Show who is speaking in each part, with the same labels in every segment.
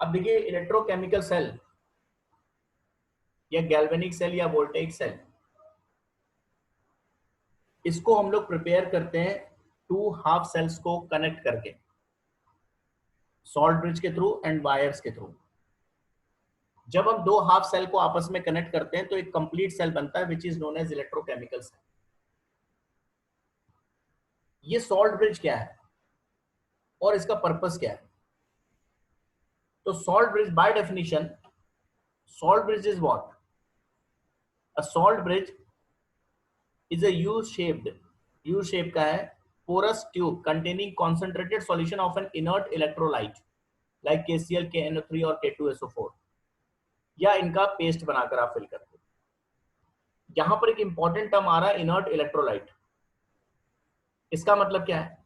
Speaker 1: अब देखिए electrochemical cell या गैल्वेनिक सेल या वोल्टेइक सेल, इसको हम लोग प्रिपेयर करते हैं टू हाफ सेल्स को कनेक्ट करके, सॉल्ट ब्रिज के थ्रू एंड वायर्स के थ्रू। जब हम दो हाफ सेल को आपस में कनेक्ट करते हैं तो एक कंप्लीट सेल बनता है which is known as electrochemical cell. ये सॉल्ट ब्रिज क्या है और इसका पर्पस क्या है? तो salt bridge by definition, salt bridge is what? A salt bridge is a U shape का है, porous tube containing concentrated solution of an inert electrolyte like KCl, KNO3 और K2SO4, या इनका पेस्ट बनाकर आप फिल करते हो। यहां पर एक इंपॉर्टेंट टर्म आ रहा है इनर्ट इलेक्ट्रोलाइट। इसका मतलब क्या है?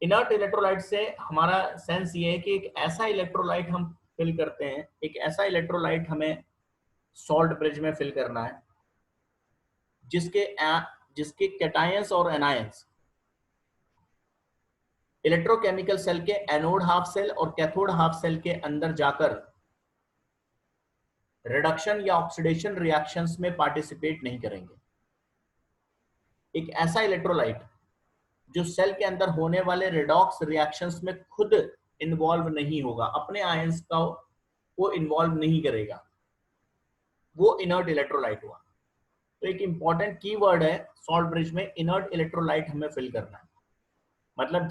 Speaker 1: इनर्ट इलेक्ट्रोलाइट से हमारा सेंस ये है कि एक ऐसा इलेक्ट्रोलाइट हम फिल करते हैं, एक ऐसा इलेक्ट्रोलाइट हमें सॉल्ट ब्रिज में फिल करना है जिसके कैटायंस और एनायंस इलेक्ट्रोकेमिकल सेल के एनोड हाफ सेल और कैथोड हाफ सेल के अंदर जाकर रिडक्शन या ऑक्सीडेशन रिएक्शंस में पार्टिसिपेट नहीं करेंगे। एक ऐसा इलेक्ट्रोलाइट जो सेल के अंदर होने वाले रिडॉक्स रिएक्शंस में खुद इन्वॉल्व नहीं होगा, अपने आयंस का वो इन्वॉल्व नहीं करेगा, वो इनर्ट इलेक्ट्रोलाइट हुआ। तो एक इंपॉर्टेंट कीवर्ड है सॉल्ट ब्रिज में, इनर्ट इलेक्ट्रोलाइट हमें फिल करना है। मतलब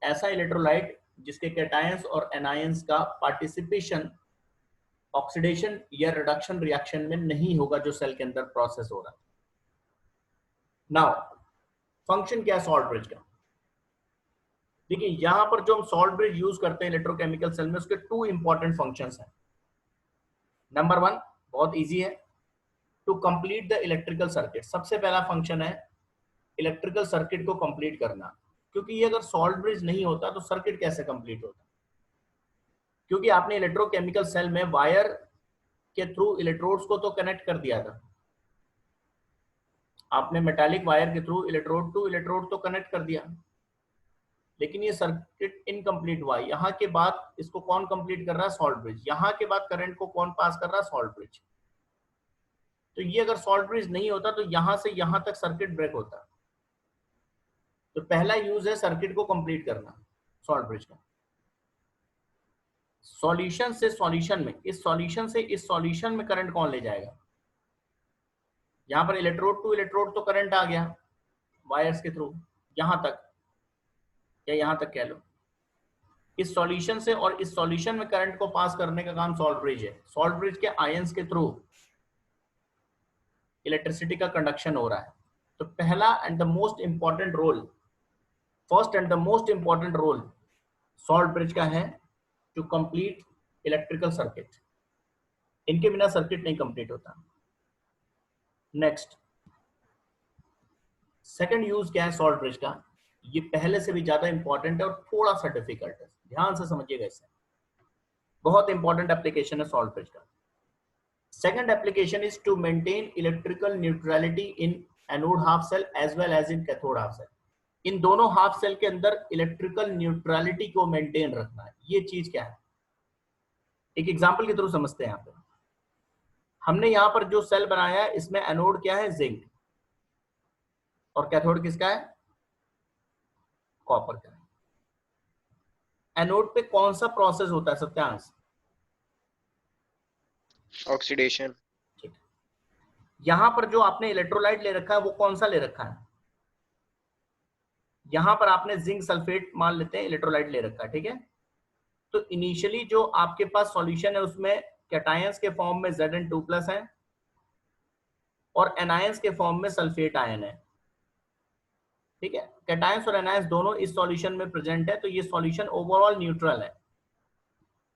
Speaker 1: ऐसा इलेक्ट्रोलाइट जिसके कैटायंस और एनायंस का पार्टिसिपेशन ऑक्सीडेशन या रिडक्शन रिएक्शन में नहीं होगा जो सेल के अंदर प्रोसेस हो रहा है। नाउ फंक्शन क्या है सॉल्ट ब्रिज का? देखिए यहां पर जो हम सॉल्ट ब्रिज यूज करते हैं इलेक्ट्रोकेमिकल सेल में, उसके टू इंपॉर्टेंट फंक्शंस हैं। नंबर वन बहुत इजी है, to complete the electrical circuit. सबसे पहला फंक्शन है इलेक्ट्रिकल सर्किट को कंप्लीट करना, क्योंकि ये अगर सॉल्ट ब्रिज नहीं होता तो सर्किट कैसे कंप्लीट होता? क्योंकि आपने इलेक्ट्रोकेमिकल सेल में वायर के थ्रू इलेक्ट्रोड्स को तो कनेक्ट कर दिया था, आपने मेटालिक वायर के थ्रू इलेक्ट्रोड टू इलेक्ट्रोड तो कनेक्ट कर दिया, लेकिन ये सर्किट इनकम्प्लीट हुआ। यहाँ के बाद इसको कौन कंप्लीट कर रहा है? Salt bridge. यहाँ के बाद करंट को कौन पास कर रहा है? Salt bridge. तो ये अगर सॉल्ट ब्रिज नहीं होता तो यहां से यहां तक सर्किट ब्रेक होता। तो पहला यूज है सर्किट को कंप्लीट करना सॉल्ट ब्रिज का। सॉल्यूशन से सॉल्यूशन में, इस सॉल्यूशन से इस सॉल्यूशन में करंट कौन ले जाएगा? यहां पर इलेक्ट्रोड टू इलेक्ट्रोड तो करंट आ गया वायर्स के थ्रू यहां तक, या यहां तक कह लो। इस सॉल्यूशन से और इस सॉल्यूशन में करंट को पास करने का काम सॉल्ट ब्रिज है। सॉल्ट ब्रिज के आयंस के थ्रू इलेक्ट्रिसिटी का कंडक्शन हो रहा है। तो पहला and the most important role, first and the most important role salt bridge का है टू कंप्लीट इलेक्ट्रिकल सर्किट। इनके बिना सर्किट नहीं कंप्लीट होता। नेक्स्ट सेकंड यूज क्या है सॉल्ट ब्रिज का? ये पहले से भी ज्यादा इंपॉर्टेंट है और थोड़ा सा डिफिकल्ट है, ध्यान से समझिएगा इसे। बहुत इंपॉर्टेंट एप्लीकेशन है सॉल्ट ब्रिज का। Second application is to maintain electrical neutrality in anode half cell as well as in cathode half cell. इन दोनों हाफ सेल के अंदर इलेक्ट्रिकल न्यूट्रलिटी को मेंटेन रखना है। ये चीज क्या है? एक एग्जांपल के थ्रू समझते हैं। यहाँ पे हमने यहाँ पर जो सेल बनाया है इसमें एनोड क्या है? जिंक, और कैथोड किसका है? कॉपर का है। एनोड पे कौन सा प्रोसेस होता है सत्यांश?
Speaker 2: ऑक्सीडेशन।
Speaker 1: ठीक। यहां पर जो आपने इलेक्ट्रोलाइट ले रखा है वो कौन सा ले रखा है? यहां पर आपने जिंक सल्फेट मान लेते हैं इलेक्ट्रोलाइट ले रखा है, ठीक है। तो इनिशियली जो आपके पास सॉल्यूशन है उसमें कैटायंस के फॉर्म में Zn2+ है और एनायंस के फॉर्म में सल्फेट आयन है, ठीक है। कैटायंस और एनायंस दोनों इस सॉल्यूशन में प्रेजेंट है। तो ये सॉल्यूशन ओवरऑल न्यूट्रल है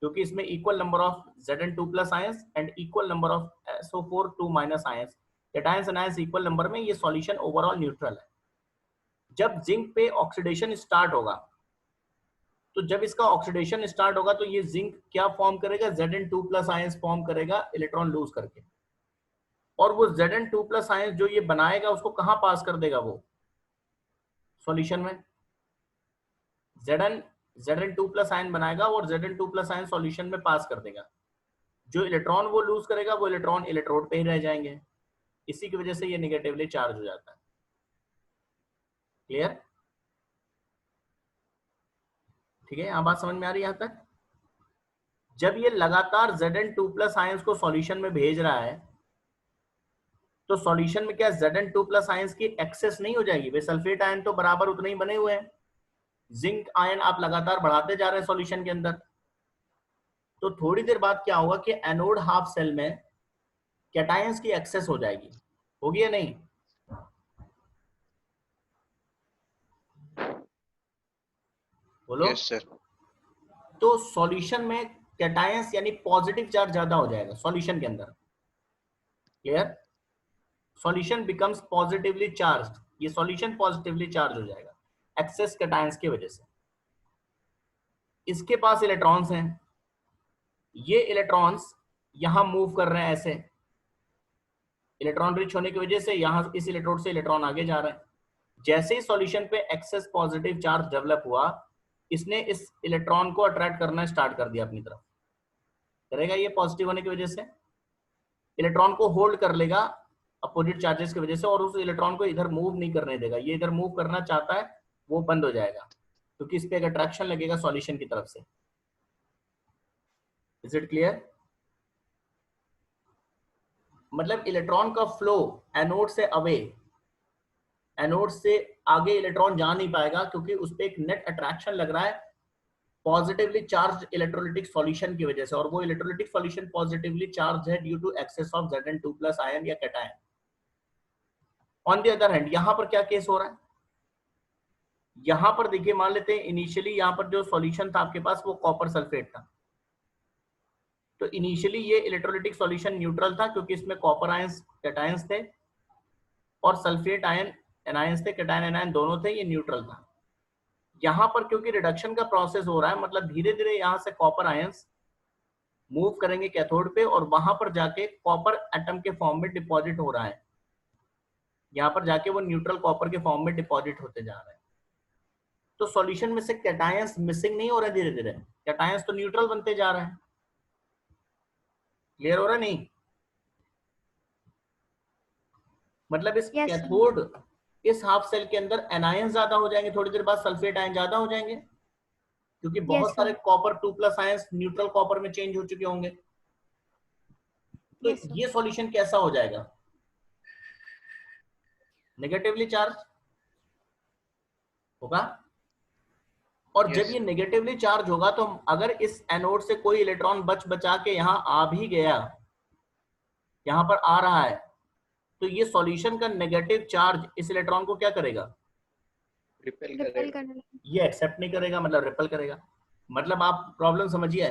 Speaker 1: क्योंकि इसमें equal number of Zn2+ ions and equal number of SO4 2- ions, cations anions equal number में, ये सॉल्यूशन ओवरऑल न्यूट्रल है। जब जिंक पे ऑक्सीडेशन स्टार्ट होगा, तो जब इसका ऑक्सीडेशन स्टार्ट होगा तो ये जिंक क्या फॉर्म करेगा? Zn2+ आयंस फॉर्म करेगा इलेक्ट्रॉन लूज करके, और वो Zn2+ आयंस जो ये बनाएगा उसको कहां पास कर देगा? वो सॉल्यूशन में। Zn Zn2+ आयन बनाएगा और Zn2+ आयन सॉल्यूशन में पास कर देगा। जो इलेक्ट्रॉन वो लूज करेगा वो इलेक्ट्रॉन इलेक्ट्रोड पे ही रह जाएंगे, इसी की वजह से ये निगेटिवली चार्ज हो जाता है। क्लियर? ठीक है, यहां बात समझ में आ रही है यहां तक? जब ये लगातार Zn2+ आयंस को सॉल्यूशन में भेज रहा है तो सॉल्यूशन में क्या Zn2+ आयंस की एक्सेस नहीं हो जाएगी? वे सल्फेट आयन तो बराबर उतने ही बने हुए हैं, जिंक आयन आप लगातार बढ़ाते जा रहे हैं सॉल्यूशन के अंदर, तो थोड़ी देर बाद क्या होगा कि एनोड हाफ सेल में कैटायंस की एक्सेस हो जाएगी। होगी या नहीं? बोलो।
Speaker 2: Yes sir.
Speaker 1: तो सॉल्यूशन में कैटायंस यानी पॉजिटिव चार्ज ज्यादा हो जाएगा सॉल्यूशन के अंदर। Clear? Solution becomes positively charge, ये सॉल्यूशन पॉजिटिवली चार्ज हो जाएगा एक्सेस कैटायंस की वजह से। इसके पास इलेक्ट्रॉन्स हैं, ये इलेक्ट्रॉन्स यहां मूव कर रहे हैं ऐसे, इलेक्ट्रॉन रिच होने की वजह से यहां इस इलेक्ट्रोड से इलेक्ट्रॉन आगे जा रहे हैं। जैसे ही सॉल्यूशन पे एक्सेस पॉजिटिव चार्ज डेवलप हुआ, इसने इस इलेक्ट्रॉन को अट्रैक्ट करना स्टार्ट कर दिया अपनी तरफ, करेगा ये पॉजिटिव होने की वजह से, इलेक्ट्रॉन को होल्ड कर लेगा अपोजिट चार्जेस की वजह से और उस इलेक्ट्रॉन को इधर मूव नहीं करने देगा। ये इधर मूव करना चाहता है वो बंद हो जाएगा क्योंकि इस पे एक अट्रैक्शन लगेगा सॉल्यूशन की तरफ से। Is it clear? मतलब इलेक्ट्रॉन का फ्लो एनोड से अवे, एनोड से आगे इलेक्ट्रॉन जा नहीं पाएगा क्योंकि उस पे एक नेट अट्रैक्शन लग रहा है पॉजिटिवली चार्ज इलेक्ट्रोलिटिक सॉल्यूशन की वजह से, और वो इलेक्ट्रोलिटिक सॉल्यूशन पॉजिटिवली चार्ज है due to excess of Zn2+ ion या cation. On the other hand यहां पर क्या केस हो रहा है? यहां पर देखिए, मान लेते हैं इनिशियली यहां पर जो सॉल्यूशन था आपके पास वो कॉपर सल्फेट था, तो इनिशियली ये इलेक्ट्रोलिटिक सॉल्यूशन न्यूट्रल था क्योंकि इसमें कॉपर आयंस कैटायंस थे और सल्फेट आयन एनायंस थे, कैटायन एनायन दोनों थे, ये न्यूट्रल था। यहां पर क्योंकि रिडक्शन का प्रोसेस हो रहा है, मतलब धीरे धीरे यहां से कॉपर आयंस मूव करेंगे कैथोड पे और वहां पर जाके कॉपर एटम के फॉर्म में डिपॉजिट हो रहा है, यहाँ पर जाके वो न्यूट्रल कॉपर के फॉर्म में डिपॉजिट होते जा रहे हैं। तो सॉल्यूशन में से कैटायंस मिसिंग नहीं हो रहा है, धीरे धीरे कैटायंस तो न्यूट्रल बनते जा रहे हैं। क्लियर हो रहा है? नहीं मतलब इस
Speaker 3: Yes, sir.
Speaker 1: कैथोड इस हाफ सेल के अंदर एनायन ज्यादा हो जाएंगे, थोड़ी देर बाद सल्फेट आयन ज्यादा हो जाएंगे क्योंकि बहुत
Speaker 3: Yes,
Speaker 1: सारे
Speaker 3: sir.
Speaker 1: Copper 2+ ions neutral copper में चेंज हो चुके होंगे। तो
Speaker 3: Yes, sir.
Speaker 1: ये सॉल्यूशन कैसा हो जाएगा? नेगेटिवली चार्ज होगा। और जब
Speaker 2: यस
Speaker 1: ये
Speaker 2: सर।
Speaker 1: नेगेटिवली चार्ज होगा तो अगर इस एनोड से कोई इलेक्ट्रॉन बचा के यहाँ आ भी गया, यहाँ पर आ रहा है, तो ये सॉल्यूशन का नेगेटिव चार्ज इस इलेक्ट्रॉन को क्या करेगा?
Speaker 2: रिपेल
Speaker 3: Repel
Speaker 2: करेगा।
Speaker 3: करने लगे.
Speaker 1: ये एक्सेप्ट नहीं करेगा, मतलब रिपेल करेगा। मतलब आप प्रॉब्लम समझिए,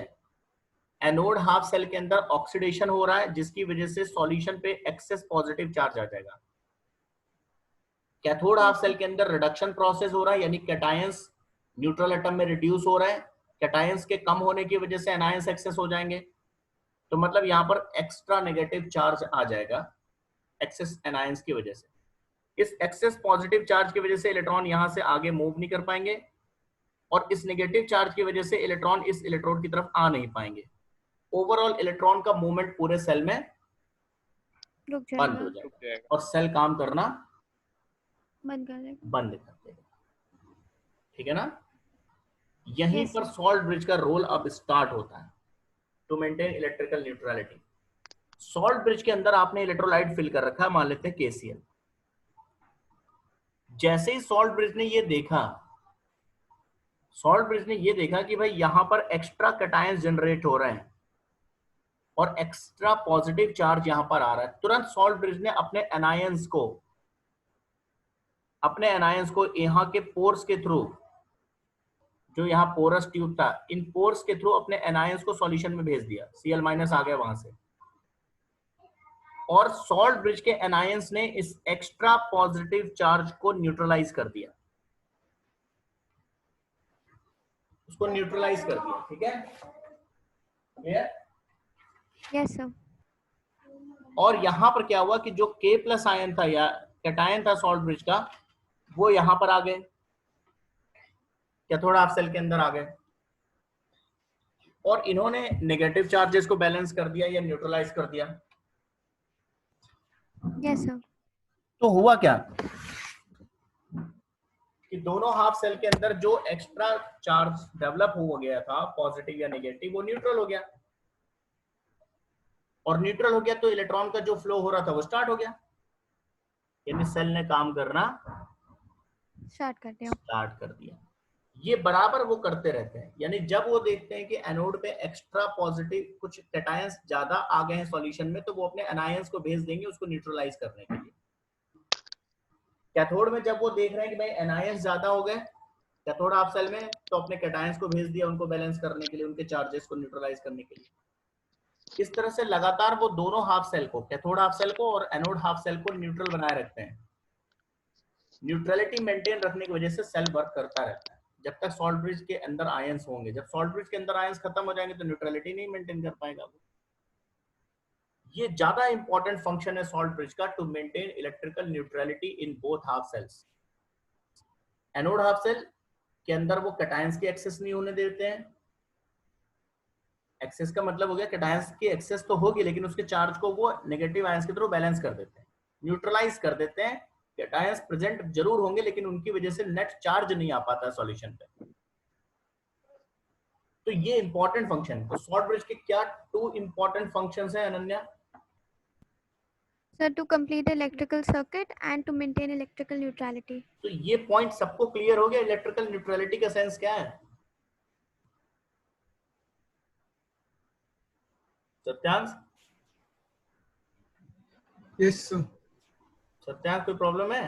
Speaker 1: एनोड हाफ सेल के अंदर ऑक्सीडेशन हो रहा है जिसकी वजह से सॉल्यूशन पे एक्सेस पॉजिटिव चार्ज आ जाएगा। Cathode half
Speaker 3: Yes,
Speaker 1: cell
Speaker 3: sir.
Speaker 1: के अंदर रिडक्शन प्रोसेस हो रहा है, यानी कैटायंस न्यूट्रल एटम में रिड्यूस हो रहा है, कैटायंस के कम होने की वजह से एनायंस एक्सेस हो जाएंगे, तो मतलब यहाँ पर एक्स्ट्रा नेगेटिव चार्ज आ जाएगा एक्सेस एनायंस की वजह से। इस एक्सेस पॉजिटिव चार्ज की वजह से इलेक्ट्रॉन यहां से आगे मूव नहीं कर पाएंगे और इस नेगेटिव चार्ज की वजह से इलेक्ट्रॉन इस इलेक्ट्रोड की तरफ आ नहीं पाएंगे। ओवरऑल इलेक्ट्रॉन का मूवमेंट पूरे सेल में
Speaker 3: रुक
Speaker 1: बंद हो
Speaker 3: जाएगा.
Speaker 2: रुक
Speaker 1: जाएगा
Speaker 2: जाएगा।
Speaker 1: और सेल काम करना
Speaker 3: बंद कर देगा.
Speaker 1: बंद कर देगा। ठीक है ना? यहीं
Speaker 3: Yes,
Speaker 1: पर
Speaker 3: sir.
Speaker 1: सॉल्ट ब्रिज का रोल अब स्टार्ट होता है to maintain electrical neutrality. Salt bridge के अंदर आपने इलेक्ट्रोलाइट फिल कर रखा है, मान लेते हैं KCl। जैसे ही सॉल्ट ब्रिज ने ये देखा, सॉल्ट ब्रिज ने ये देखा कि भाई यहां पर एक्स्ट्रा कैटायंस जनरेट हो रहे हैं और एक्स्ट्रा पॉजिटिव चार्ज यहां पर आ रहा है, तुरंत सॉल्ट ब्रिज ने अपने एनायंस को यहां के पोर्स के थ्रू, जो यहाँ पोरस ट्यूब था, इन पोर्स के थ्रू अपने एनायंस को सॉल्यूशन में भेज दिया, Cl- आ गया वहां से, और सॉल्ट ब्रिज के एनायंस ने इस एक्स्ट्रा पॉजिटिव चार्ज को न्यूट्रलाइज कर दिया, उसको न्यूट्रलाइज कर दिया। ठीक है? क्लियर?
Speaker 3: Yes, sir.
Speaker 1: और यहां पर क्या हुआ कि जो K+ आयन था या कैटायन था सॉल्ट ब्रिज का, वो यहां पर आ गए, कैथोड हाफ सेल के अंदर आ गए। और इन्होंने नेगेटिव चार्जेस को बैलेंस कर दिया या न्यूट्रलाइज कर दिया।
Speaker 3: Yes, sir.
Speaker 1: तो हुआ क्या कि दोनों हाफ सेल के अंदर जो एक्स्ट्रा चार्ज डेवलप हो गया था पॉजिटिव या नेगेटिव, वो न्यूट्रल हो गया, और न्यूट्रल हो गया तो इलेक्ट्रॉन का जो फ्लो हो रहा था वो स्टार्ट हो गया, यानी सेल ने काम करना
Speaker 3: स्टार्ट करते हो।
Speaker 1: स्टार्ट कर दिया। ये बराबर वो करते रहते हैं, यानी जब वो देखते हैं कि एनोड पे एक्स्ट्रा पॉजिटिव कुछ कैटायंस ज्यादा आ गए हैं सॉल्यूशन में, तो वो अपने एनायंस को भेज देंगे उसको न्यूट्रलाइज करने के लिए। कैथोड में जब वो देख रहे हैं कि भाई एनायंस ज्यादा हो गए कैथोड हाफ सेल में, तो अपने कैटायंस को भेज दिया उनको बैलेंस करने के लिए, उनके चार्जेस को न्यूट्रलाइज करने के लिए। इस तरह से लगातार वो दोनों हाफ सेल को, कैथोड हाफ सेल को और एनोड हाफ सेल को न्यूट्रल बनाए रखते हैं। न्यूट्रलिटी मेंटेन रखने की वजह से सेल वर्क करता रहता है जब तक सॉल्ट ब्रिज के अंदर आयंस होंगे। जब सॉल्ट ब्रिज के अंदर आयंस खत्म हो जाएंगे तो न्यूट्रलिटी नहीं मेंटेन कर पाएगा वो। ये ज्यादा इंपॉर्टेंट फंक्शन है सॉल्ट ब्रिज का, to maintain electrical neutrality in both half cells. Anode half cell के अंदर वो कैटायंस की एक्सेस नहीं होने देते हैं। एक्सेस का मतलब हो गया कैटायंस की एक्सेस तो होगी लेकिन उसके चार्ज को वो नेगेटिव आयंस के थ्रू बैलेंस कर देते हैं, न्यूट्रलाइज कर देते हैं। कैटायंस प्रेजेंट जरूर होंगे लेकिन उनकी वजह से नेट चार्ज नहीं आ पाता सॉल्यूशन पे। तो ये इंपॉर्टेंट फंक्शन है। तो सॉल्ट ब्रिज के क्या 2 इंपॉर्टेंट फंक्शंस हैं Ananya?
Speaker 3: Sir, to complete the electrical circuit and to maintain electrical neutrality.
Speaker 1: तो ये पॉइंट सबको क्लियर हो गया, इलेक्ट्रिकल न्यूट्रलिटी का सेंस क्या है? सत्यांश?
Speaker 4: Yes sir.
Speaker 1: सत्यांश कोई प्रॉब्लम है?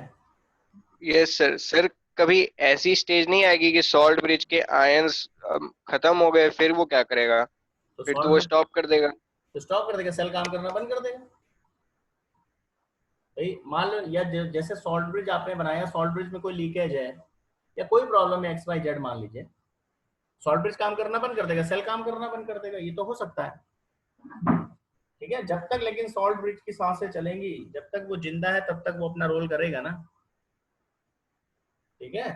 Speaker 2: Yes sir. सर कभी ऐसी स्टेज नहीं आएगी कि सॉल्ट ब्रिज के आयंस खत्म हो गए, फिर वो क्या करेगा?
Speaker 1: तो
Speaker 2: फिर तो वो स्टॉप कर देगा।
Speaker 1: तो स्टॉप कर देगा, सेल काम करना बंद कर देगा। भाई मान लो या जैसे सॉल्ट ब्रिज आपने बनाया, सॉल्ट ब्रिज में कोई लीकेज है या कोई प्रॉब्लम है XYZ मान लीजिए, सॉल्ट ब्रिज काम करना बंद कर देगा, सेल काम करना बंद कर देगा, ये तो हो सकता है। ठीक है, जब तक लेकिन सॉल्ट ब्रिज की सांसें चलेंगी, जब तक वो जिंदा है तब तक वो अपना रोल करेगा ना। ठीक है,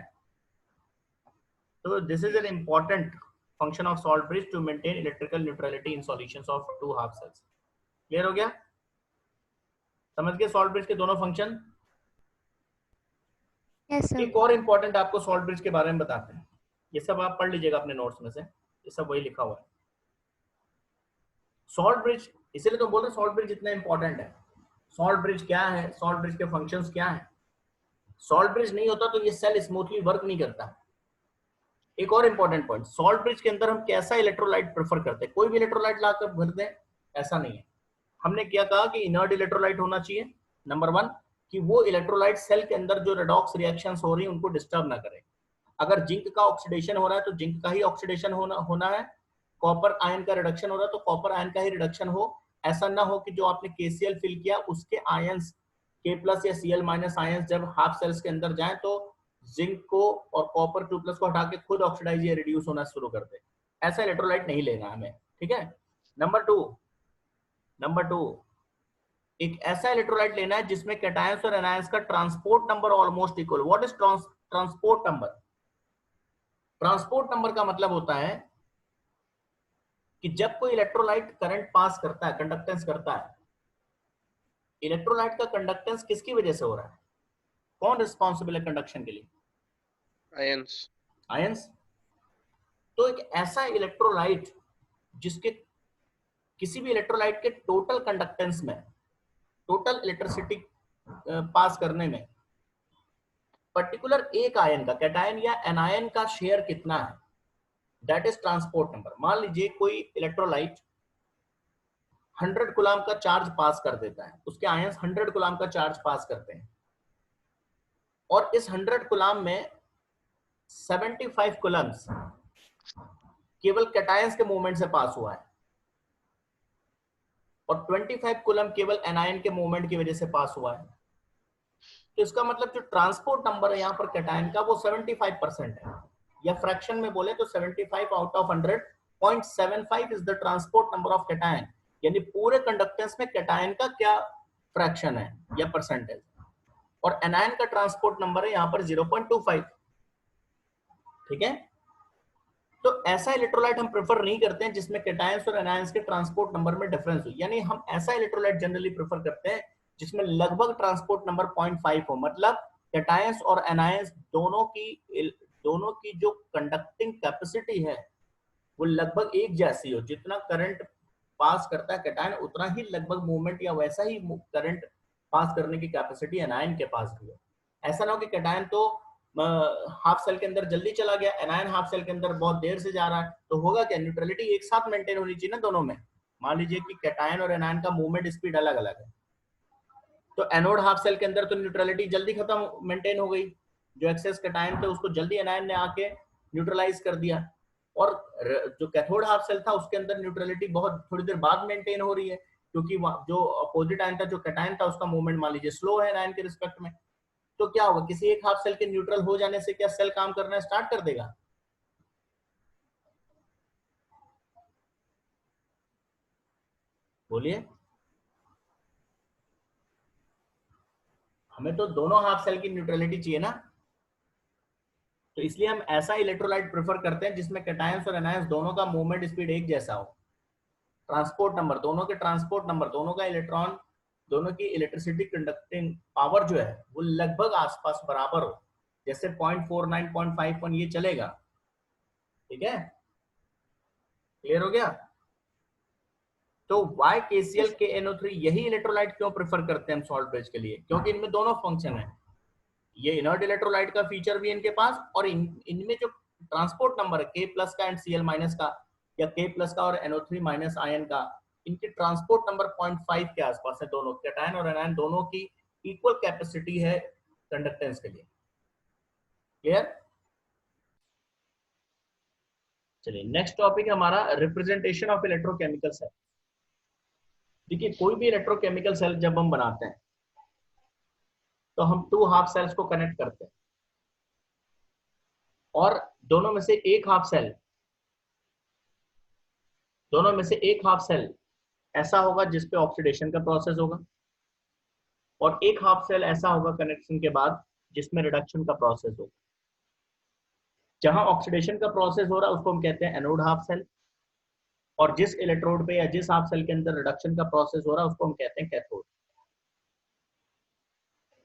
Speaker 1: तो this is an important function of salt bridge to maintain electrical neutrality in solutions of 2 half cells. Clear हो गया? समझ गए सॉल्ट ब्रिज के दोनों फंक्शन?
Speaker 3: Yes, sir.
Speaker 1: एक और इंपॉर्टेंट आपको सॉल्ट ब्रिज के बारे में बताते हैं, ये सब आप पढ़ लीजिएगा अपने नोट्स में से, ये सब वही लिखा हुआ है। सॉल्ट ब्रिज, इसीलिए तो बोल रहे सॉल्ट ब्रिज इतना इंपॉर्टेंट है। सॉल्ट ब्रिज क्या है, सॉल्ट ब्रिज के फंक्शंस क्या है? सॉल्ट ब्रिज नहीं होता तो ये सेल स्मूथली वर्क नहीं करता। एक और इंपॉर्टेंट पॉइंट, सॉल्ट ब्रिज के अंदर हम कैसा इलेक्ट्रोलाइट प्रेफर करते हैं? कोई भी इलेक्ट्रोलाइट लाकर भर दें ऐसा नहीं है। हमने क्या कहा कि इनर्ट इलेक्ट्रोलाइट होना चाहिए, नंबर 1, कि वो इलेक्ट्रोलाइट सेल के अंदर जो रेडॉक्स रिएक्शंस हो रही हैं उनको डिस्टर्ब ना करे। अगर जिंक का ऑक्सीडेशन हो रहा है तो जिंक का ही ऑक्सीडेशन होना है, कॉपर आयन का रिडक्शन हो रहा है तो कॉपर आयन का ही रिडक्शन हो। ऐसा ना हो कि जो आपने KCl फिल किया उसके आयंस K+ या Cl- आयंस जब हाफ सेल्स के अंदर जाएं तो जिंक को और कॉपर 2+ को हटा के खुद ऑक्सीडाइज या रिड्यूस होना शुरू कर दे। ऐसा इलेक्ट्रोलाइट नहीं लेना हमें। ठीक है, नंबर 2, एक ऐसा इलेक्ट्रोलाइट लेना है जिसमें कैटायंस और एनायंस का transport number almost equal. What is transport number? Transport number का मतलब होता है कि जब कोई इलेक्ट्रोलाइट करंट पास करता है, कंडक्टेंस करता है, इलेक्ट्रोलाइट का कंडक्टेंस किसकी वजह से हो रहा है? कौन रिस्पॉन्सिबल है कंडक्शन के लिए? आयंस। तो एक ऐसा इलेक्ट्रोलाइट जिसके किसी भी इलेक्ट्रोलाइट के टोटल कंडक्टेंस में, टोटल इलेक्ट्रिसिटी पास करने में पर्टिकुलर एक आयन का, कैटायन या एनायन का शेयर कितना है, दैट इज ट्रांसपोर्ट नंबर। मान लीजिए कोई इलेक्ट्रोलाइट 100 कूलम का चार्ज पास कर देता है, उसके आयंस 100 कूलम का चार्ज पास करते हैं, और इस 100 कूलम में 75 कूलम्स केवल कैटायंस के मूवमेंट से पास हुआ है और 25 कूलम केवल एनायन के मूवमेंट की वजह से पास हुआ है। तो इसका मतलब जो ट्रांसपोर्ट नंबर है यहाँ पर कैटायन का वो 75% है, या फ्रैक्शन में बोले तो 75 out of 100, 0.75 is the transport number of cation, यानी पूरे कंडक्टेंस में कैटायन का क्या फ्रैक्शन है या परसेंटेज, और एनायन का ट्रांसपोर्ट नंबर है यहाँ पर 0.25। ठीक है, तो ऐसा इलेक्ट्रोलाइट हम प्रेफर नहीं करते हैं जिसमें कैटायंस और एनायंस के ट्रांसपोर्ट नंबर में डिफरेंस हो, यानी हम ऐसा इलेक्ट्रोलाइट जनरली प्रेफर करते हैं जिसमें लगभग ट्रांसपोर्ट नंबर 0.5 हो, मतलब कैटायंस और एनायंस दोनों की जो कंडक्टिंग कैपेसिटी है वो लगभग एक जैसी हो। जितना करंट पास करता है कैटायन उतना ही लगभग मूवमेंट या वैसा ही करंट पास करने की कैपेसिटी एनायन के पास भी हो। ऐसा ना हो कि कैटायन तो हाफ सेल के अंदर जल्दी चला गया, एनायन हाफ सेल के अंदर बहुत देर से जा रहा है, तो होगा क्या, न्यूट्रलिटी एक साथ मेंटेन होनी चाहिए ना दोनों में। मान लीजिए कि कैटायन और एनायन का मूवमेंट स्पीड अलग अलग है, तो एनोड हाफ सेल के अंदर तो न्यूट्रलिटी जल्दी खत्म मेंटेन हो गई, जो एक्सेस कैटायन थे उसको जल्दी एनायन ने आके न्यूट्रलाइज कर दिया, और जो कैथोड हाफ सेल था उसके अंदर न्यूट्रलिटी बहुत थोड़ी देर बाद मेंटेन हो रही है, क्योंकि जो अपोजिट आयन था, जो कैटायन था, उसका मूवमेंट मान लीजिए स्लो है एनायन के रिस्पेक्ट में। तो क्या होगा, किसी एक हाफ सेल के न्यूट्रल हो जाने से क्या सेल काम करना स्टार्ट कर देगा? बोलिए। हमें तो दोनों हाफ सेल की न्यूट्रलिटी चाहिए ना, तो इसलिए हम ऐसा इलेक्ट्रोलाइट प्रेफर करते हैं जिसमें कैटायंस और एनायंस दोनों का मूवमेंट स्पीड एक जैसा हो, ट्रांसपोर्ट नंबर दोनों के, ट्रांसपोर्ट नंबर दोनों का, इलेक्ट्रॉन दोनों की इलेक्ट्रिसिटी कंडक्टिंग पावर जो है वो लगभग आसपास बराबर हो, जैसे 0.49 0.51 ये चलेगा। ठीक है, क्लियर हो गया? तो YKCl KNO3 यही इलेक्ट्रोलाइट क्यों प्रेफर करते हैं हम सॉल्ट ब्रिज के लिए? क्योंकि इनमें दोनों फंक्शन है, ये इनर्ट इलेक्ट्रोलाइट का फीचर भी इनके पास, और इनमें जो ट्रांसपोर्ट नंबर है K प्लस का एंड Cl माइनस का, या K प्लस का और NO3 माइनस आयन का, इनके ट्रांसपोर्ट नंबर 0.5 के आसपास है। दोनों कैटायन और एनायन दोनों की इक्वल कैपेसिटी है कंडक्टेंस के लिए। क्लियर? चलिए नेक्स्ट टॉपिक हमारा रिप्रेजेंटेशन ऑफ इलेक्ट्रोकेमिकल सेल। देखिए कोई भी इलेक्ट्रोकेमिकल सेल जब हम बनाते हैं तो हम 2 हाफ सेल्स को कनेक्ट करते हैं, और दोनों में से एक हाफ सेल ऐसा होगा जिसपे ऑक्सीडेशन का प्रोसेस होगा, और एक हाफ सेल ऐसा होगा कनेक्शन के बाद जिसमें रिडक्शन का प्रोसेस होगा। जहां ऑक्सीडेशन का प्रोसेस हो रहा है उसको हम कहते हैं एनोड हाफ सेल, और जिस इलेक्ट्रोड पे या जिस हाफ सेल के अंदर रिडक्शन का प्रोसेस हो रहा है उसको हम कहते हैं कैथोड।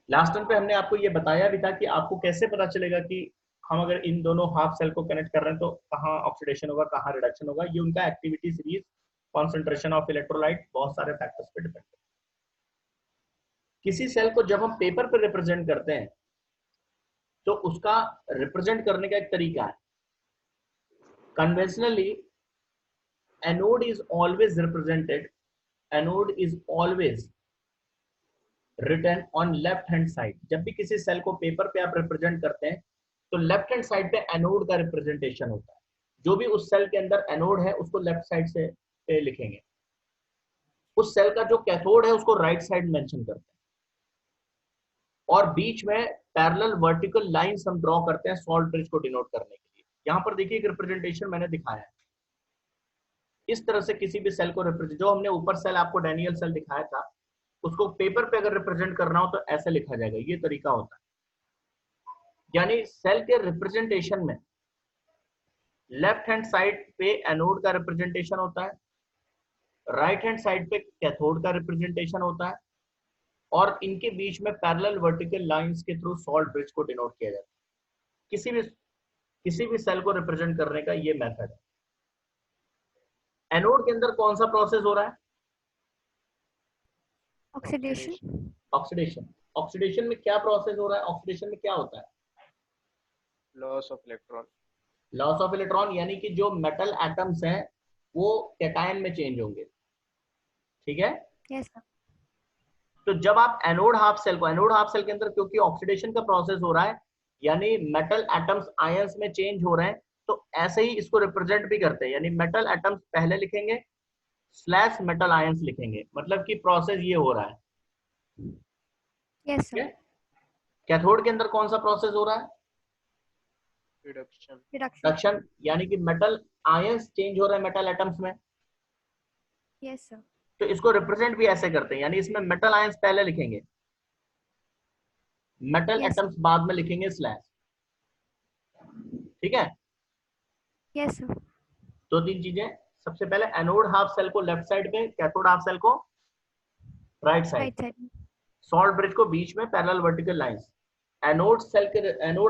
Speaker 1: लास्ट टाइम पे हमने आपको ये बताया भी था कि आपको कैसे पता चलेगा कि हम अगर इन दोनों हाफ सेल को कनेक्ट कर रहे हैं तो कहाँ ऑक्सीडेशन होगा, कहाँ रिडक्शन होगा। ये उनका activity series, concentration of electrolyte, बहुत सारे फैक्टर्स पे डिपेंड है। किसी सेल को जब हम पेपर पे रिप्रेजेंट करते हैं तो उसका रिप्रेजेंट करने का एक तरीका है। Conventionally anode is always written on left hand side. जब भी किसी सेल को पेपर पे आप रिप्रेजेंट करते हैं तो लेफ्ट हैंड साइड पे एनोड का रिप्रेजेंटेशन होता है। जो भी उस सेल के अंदर एनोड है उसको लेफ्ट साइड से पे लिखेंगे, उस सेल का जो कैथोड है उसको राइट साइड मेंशन करते हैं, और बीच में पैरेलल वर्टिकल लाइंस हम ड्रॉ करते हैं सॉल्ट ब्रिज को डिनोट करने के लिए। यहाँ पर देखिए एक रिप्रेजेंटेशन मैंने दिखाया है, इस तरह से किसी भी सेल को रिप्रेजेंट, जो हमने ऊपर सेल आपको डैनियल सेल दिखाया था, उसको पेपर पे अगर रिप्रेजेंट करना हो तो ऐसे लिखा जाएगा, ये तरीका होता है। यानी सेल के रिप्रेजेंटेशन में लेफ्ट हैंड साइड पे एनोड का रिप्रेजेंटेशन होता है, राइट हैंड साइड पे कैथोड का रिप्रेजेंटेशन होता है, और इनके बीच में पैरेलल वर्टिकल लाइंस के थ्रू सॉल्ट ब्रिज को डिनोट किया जाता है। किसी भी सेल को रिप्रेजेंट करने का ये मेथड है। एनोड के अंदर कौन सा प्रोसेस हो रहा है? ऑक्सीडेशन में क्या प्रोसेस हो रहा है? ऑक्सीडेशन में क्या होता है?
Speaker 2: Loss of electron.
Speaker 1: Loss of electron, यानी कि जो मेटल एटम्स हैं वो कैटायन में चेंज होंगे। ठीक है?
Speaker 3: Yes sir.
Speaker 1: तो जब आप एनोड हाफ सेल के अंदर, क्योंकि ऑक्सीडेशन का प्रोसेस हो रहा है यानी मेटल एटम्स आयंस में चेंज हो रहे हैं, तो ऐसे ही इसको रिप्रेजेंट भी करते हैं। यानी मेटल एटम्स पहले लिखेंगे स्लैश मेटल आयंस लिखेंगे, मतलब कि प्रोसेस ये हो रहा है।
Speaker 3: Yes sir.
Speaker 1: कैथोड के अंदर कौन सा प्रोसेस हो रहा है? रिडक्शन, यानी कि मेटल आयंस चेंज हो रहे हैं मेटल एटम्स में।
Speaker 3: Yes sir.
Speaker 1: तो इसको रिप्रेजेंट भी ऐसे करते हैं, यानी इसमें मेटल आयंस पहले लिखेंगे, मेटल एटम्स बाद में लिखेंगे स्लैश। ठीक है?
Speaker 3: Yes, sir.
Speaker 1: दो तीन चीजें, सबसे पहले एनोड हाफ सेल को लेफ्ट साइड पे, कैथोड हाफ सेल को right side,
Speaker 3: Right side.
Speaker 1: Salt bridge को बीच में parallel vertical lines. Anode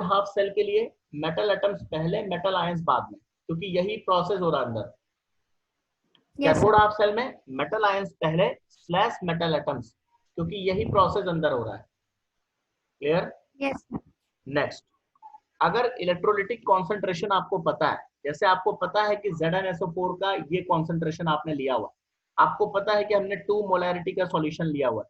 Speaker 1: half cell के लिए मेटल एटम्स पहले, मेटल आयंस बाद में, क्योंकि यही प्रोसेस हो रहा है अंदर।
Speaker 3: Yes,
Speaker 1: cathode
Speaker 3: sir.
Speaker 1: Half cell में मेटल आयंस पहले स्लैश मेटल एटम्स, क्योंकि यही प्रोसेस अंदर हो रहा है। क्लियर?
Speaker 3: Yes, sir.
Speaker 1: नेक्स्ट, अगर इलेक्ट्रोलिटिक कॉन्सेंट्रेशन आपको पता है, जैसे आपको पता है कि ZnSO4 का ये कॉन्सेंट्रेशन आपने लिया हुआ, आपको पता है कि हमने 2 मोलैरिटी का सॉल्यूशन लिया हुआ है,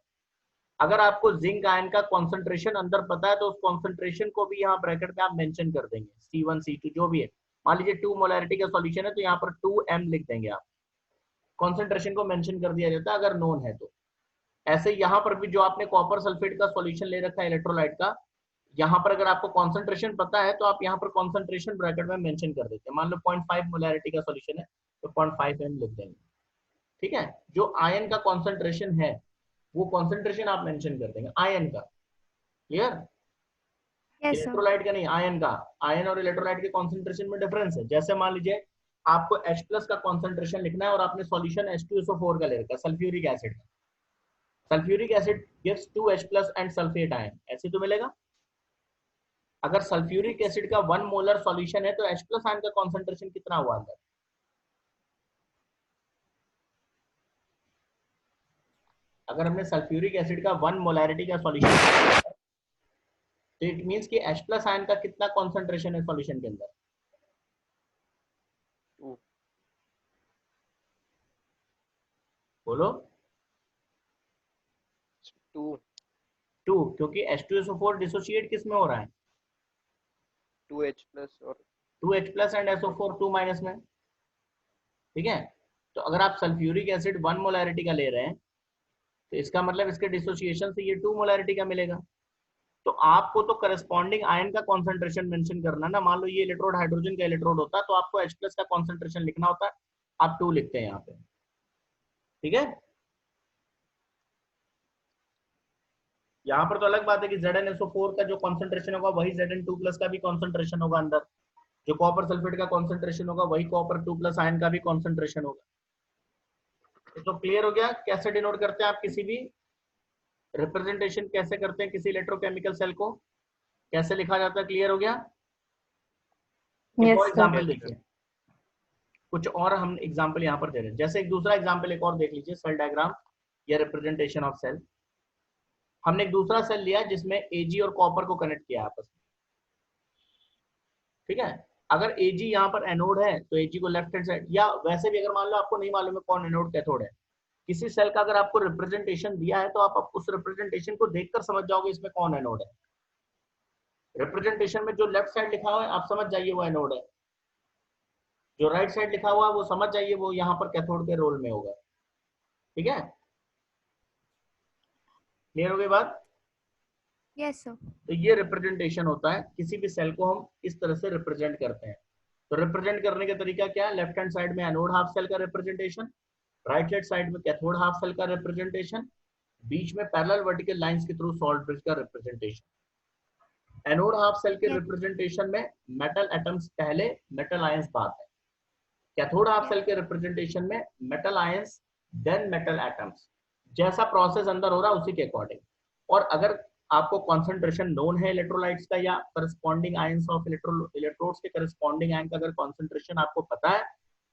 Speaker 1: अगर आपको जिंक आयन का कॉन्सेंट्रेशन अंदर पता है तो उस कॉन्सेंट्रेशन को भी यहाँ ब्रैकेट में आप मेंशन कर देंगे, C1 C2 जो भी है। मान लीजिए 2 मोलैरिटी का सॉल्यूशन है तो यहाँ पर 2m लिख देंगे आप, कॉन्सेंट्रेशन को मेंशन कर दिया जाता है अगर नोन है तो। ऐसे यहाँ पर भी जो आपने कॉपर सल्फेट का सॉल्यूशन ले रखा है इलेक्ट्रोलाइट का, यहाँ पर अगर आपको कॉन्सेंट्रेशन पता है तो आप यहाँ पर कॉन्सेंट्रेशन ब्रैकेट में मेंशन कर देते हैं। मान लो 0.5 मोलैरिटी का सॉल्यूशन है तो 0.5 m लिख देंगे, ठीक है। जो आयन का कॉन्सेंट्रेशन है वो कॉन्सेंट्रेशन आप मेंशन कर देंगे आयन का। क्लियर?
Speaker 3: Yes, sir.
Speaker 1: इलेक्ट्रोलाइट का नहीं, आयन का। आयन और इलेक्ट्रोलाइट के कॉन्सेंट्रेशन में डिफरेंस है। जैसे मान लीजिए आपको H+ का कॉन्सेंट्रेशन लिखना है और आपने सॉल्यूशन H2SO4 का ले रखा है, सल्फ्यूरिक एसिड का। Sulphuric acid gives 2H+ and sulphate ion, ऐसे तो मिलेगा। अगर सल्फ्यूरिक एसिड का 1 मोलर सॉल्यूशन है तो H+ आयन का कॉन्सेंट्रेशन कितना हुआ अंदर? अगर हमने सल्फ्यूरिक एसिड का 1 मोलैरिटी का सॉल्यूशन तो इट मींस कि H+ आयन का कितना कॉन्सेंट्रेशन है सॉल्यूशन के अंदर?
Speaker 2: 2.
Speaker 1: बोलो।
Speaker 2: 2
Speaker 1: क्योंकि H2SO4 डिसोसिएट किस में हो रहा है?
Speaker 2: 2H+ और
Speaker 1: 2H+ एंड SO4 2 माइनस में, ठीक है। तो अगर आप सल्फ्यूरिक एसिड 1 मोलैरिटी का ले रहे हैं तो इसका मतलब इसके डिसोसिएशन से ये 2 मोलैरिटी का मिलेगा। तो आपको तो करस्पॉन्डिंग आयन का कॉन्सेंट्रेशन मेंशन करना ना। मान लो ये इलेक्ट्रोड हाइड्रोजन का इलेक्ट्रोड होता तो आपको H+ का कॉन्सेंट्रेशन लिखना होता है, आप 2 लिखते हैं यहाँ पे, ठीक है। यहाँ पर तो अलग बात है कि ZnSO4 का जो कॉन्सेंट्रेशन होगा वही Zn2+ का भी कॉन्सेंट्रेशन होगा अंदर, जो कॉपर सल्फेट का कॉन्सेंट्रेशन होगा वही कॉपर 2+ आयन का भी कॉन्सेंट्रेशन होगा। तो क्लियर हो गया कैसे डिनोट करते हैं आप किसी भी रिप्रेजेंटेशन, कैसे करते हैं किसी इलेक्ट्रोकेमिकल सेल को, कैसे लिखा जाता है? क्लियर हो गया? एक और एग्जांपल देखिए, कुछ और हम एग्जांपल यहाँ पर दे रहे हैं। जैसे एक दूसरा एग्जांपल एक और देख लीजिए, सेल डायग्राम या रिप्रेजेंटेशन ऑफ सेल। हमने एक दूसरा सेल लिया जिसमें Ag और कॉपर को कनेक्ट किया आपस में, ठीक है। अगर Ag यहाँ पर एनोड है तो Ag को लेफ्ट हैंड साइड, या वैसे भी अगर मान लो आपको नहीं मालूम है कौन एनोड कैथोड है, किसी सेल का अगर आपको रिप्रेजेंटेशन दिया है तो आप उस रिप्रेजेंटेशन को देखकर समझ जाओगे इसमें कौन एनोड है। रिप्रेजेंटेशन में जो लेफ्ट साइड लिखा हुआ है आप समझ जाइए वो एनोड है, जो राइट साइड लिखा हुआ है वो समझ जाइए वो यहाँ पर कैथोड के रोल में होगा, ठीक है। क्लियर हो गई बात?
Speaker 3: Yes, sir.
Speaker 1: तो ये रिप्रेजेंटेशन होता है, किसी भी सेल को हम इस तरह से रिप्रेजेंट करते हैं। तो रिप्रेजेंट करने का तरीका क्या है? लेफ्ट हैंड साइड में एनोड हाफ सेल का रिप्रेजेंटेशन, राइट हैंड साइड में कैथोड हाफ सेल का रिप्रेजेंटेशन, बीच में पैरेलल वर्टिकल लाइंस के थ्रू सॉल्ट ब्रिज का रिप्रेजेंटेशन। एनोड हाफ सेल के
Speaker 3: Yes.
Speaker 1: रिप्रेजेंटेशन में मेटल एटम्स पहले, मेटल आयंस बाद में। Cathode half
Speaker 3: Yes.
Speaker 1: सेल के रिप्रेजेंटेशन में metal ions then metal atoms. जैसा प्रोसेस अंदर हो रहा है उसी के अकॉर्डिंग। और अगर आपको कॉन्सेंट्रेशन नोन है इलेक्ट्रोलाइट्स का या करस्पॉन्डिंग आयंस ऑफ इलेक्ट्रोड्स के करस्पॉन्डिंग आयन का अगर कॉन्सेंट्रेशन आपको पता है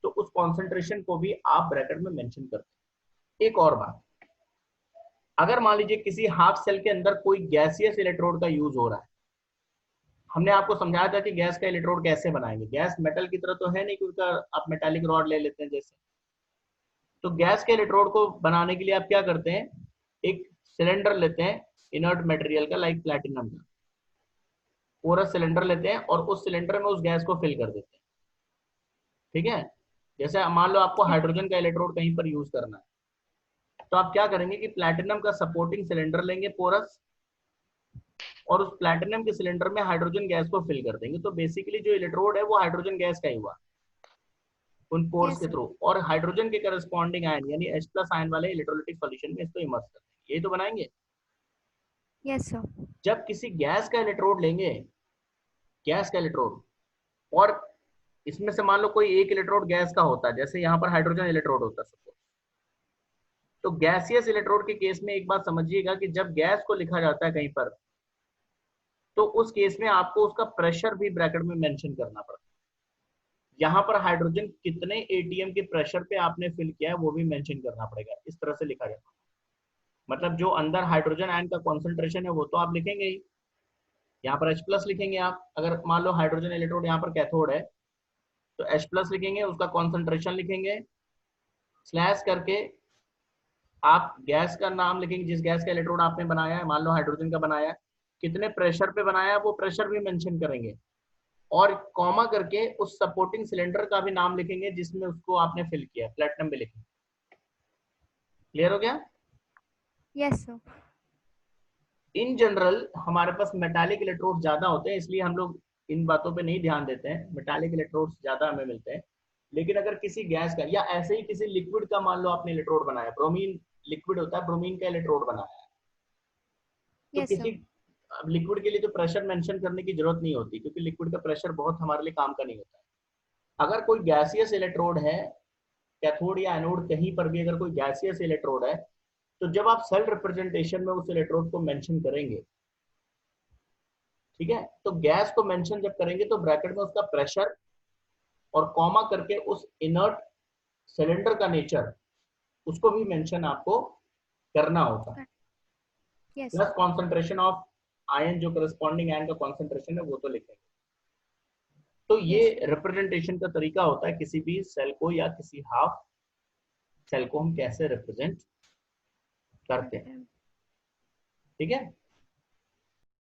Speaker 1: तो उस कॉन्सेंट्रेशन को भी आप ब्रैकेट में मेंशन करते हैं। एक और बात, अगर मान लीजिए किसी हाफ सेल के अंदर कोई गैसियस इलेक्ट्रोड का यूज हो रहा है, हमने आपको समझाया था कि गैस का इलेक्ट्रोड कैसे बनाएंगे। गैस मेटल की तरह तो है नहीं क्योंकि आप मेटालिक रॉड ले लेते हैं जैसे। तो गैस के इलेक्ट्रोड को बनाने के लिए आप क्या करते हैं, एक सिलेंडर लेते हैं इनर्ट मटेरियल का, लाइक प्लैटिनम का, पूरा सिलेंडर लेते हैं और उस सिलेंडर में उस गैस को फिल कर देते हैं, ठीक है। जैसे मान लो आपको हाइड्रोजन का इलेक्ट्रोड कहीं पर यूज करना है तो आप क्या करेंगे कि प्लैटिनम का सपोर्टिंग सिलेंडर लेंगे पोरस, और उस प्लैटिनम के सिलेंडर में हाइड्रोजन गैस को फिल कर देंगे। तो बेसिकली जो इलेक्ट्रोड है वो हाइड्रोजन गैस का ही हुआ उन पोर्स
Speaker 3: Yes,
Speaker 1: के
Speaker 3: sir.
Speaker 1: थ्रू, और हाइड्रोजन के करस्पॉन्डिंग आयन यानी H+ आयन वाले इलेक्ट्रोलाइटिक सॉल्यूशन में इसको इमर्स कर देंगे। यही तो बनाएंगे।
Speaker 3: Yes, sir.
Speaker 1: जब किसी गैस का इलेक्ट्रोड लेंगे, गैस का इलेक्ट्रोड, और इसमें से मान लो कोई एक इलेक्ट्रोड गैस का होता है, जैसे यहाँ पर हाइड्रोजन इलेक्ट्रोड होता है सपोज। तो गैसियस इलेक्ट्रोड के केस में एक बात समझिएगा कि जब गैस को लिखा जाता है कहीं पर, तो उस केस में आपको उसका प्रेशर भी ब्रैकेट में मेंशन करना पड़ता है। यहाँ पर हाइड्रोजन कितने एटीएम के प्रेशर पे आपने फिल किया है वो भी मेंशन करना पड़ेगा। इस तरह से लिखा जाता है, मतलब जो अंदर हाइड्रोजन आयन का कॉन्सेंट्रेशन है वो तो आप लिखेंगे ही, यहाँ पर H+ लिखेंगे आप। अगर मान लो हाइड्रोजन इलेक्ट्रोड यहाँ पर कैथोड है तो H+ लिखेंगे, उसका कॉन्सेंट्रेशन लिखेंगे, स्लैश करके आप गैस का नाम लिखेंगे, जिस गैस का इलेक्ट्रोड आपने बनाया है, मान लो हाइड्रोजन का बनाया है, कितने प्रेशर पे बनाया है वो प्रेशर भी मेंशन करेंगे, और कॉमा करके उस सपोर्टिंग सिलेंडर का भी नाम लिखेंगे जिसमें उसको आपने फिल किया, प्लेटिनम भी लिखेंगे। क्लियर हो गया?
Speaker 3: Yes, sir.
Speaker 1: इन जनरल हमारे पास मेटालिक इलेक्ट्रोड ज्यादा होते हैं, इसलिए हम लोग इन बातों पे नहीं ध्यान देते हैं, मेटालिक इलेक्ट्रोड ज्यादा हमें मिलते हैं। लेकिन अगर किसी गैस का या ऐसे ही किसी लिक्विड का मान लो आपने इलेक्ट्रोड बनाया, ब्रोमीन लिक्विड होता है, ब्रोमीन का इलेक्ट्रोड बनाया है, तो
Speaker 3: Yes,
Speaker 1: किसी
Speaker 3: sir.
Speaker 1: लिक्विड के लिए तो प्रेशर मेंशन करने की जरूरत नहीं होती, क्योंकि लिक्विड का प्रेशर बहुत हमारे लिए काम का नहीं होता है। अगर कोई गैसियस इलेक्ट्रोड है, कैथोड या एनोड कहीं पर भी अगर कोई गैसियस इलेक्ट्रोड है, तो जब आप सेल रिप्रेजेंटेशन में उस इलेक्ट्रोड को मेंशन करेंगे, ठीक है, तो गैस को मेंशन जब करेंगे तो ब्रैकेट में उसका प्रेशर और कॉमा करके उस इनर्ट सिलेंडर का नेचर उसको भी मेंशन आपको करना होगा,
Speaker 3: Yes,
Speaker 1: plus
Speaker 3: sir.
Speaker 1: Concentration of ion, जो करस्पॉन्डिंग आयन का कॉन्सेंट्रेशन है वो तो लिखेंगे। तो ये
Speaker 3: Yes.
Speaker 1: रिप्रेजेंटेशन का तरीका होता है किसी भी सेल को या किसी हाफ सेल को हम कैसे रिप्रेजेंट करते हैं,
Speaker 3: Okay.
Speaker 1: ठीक है।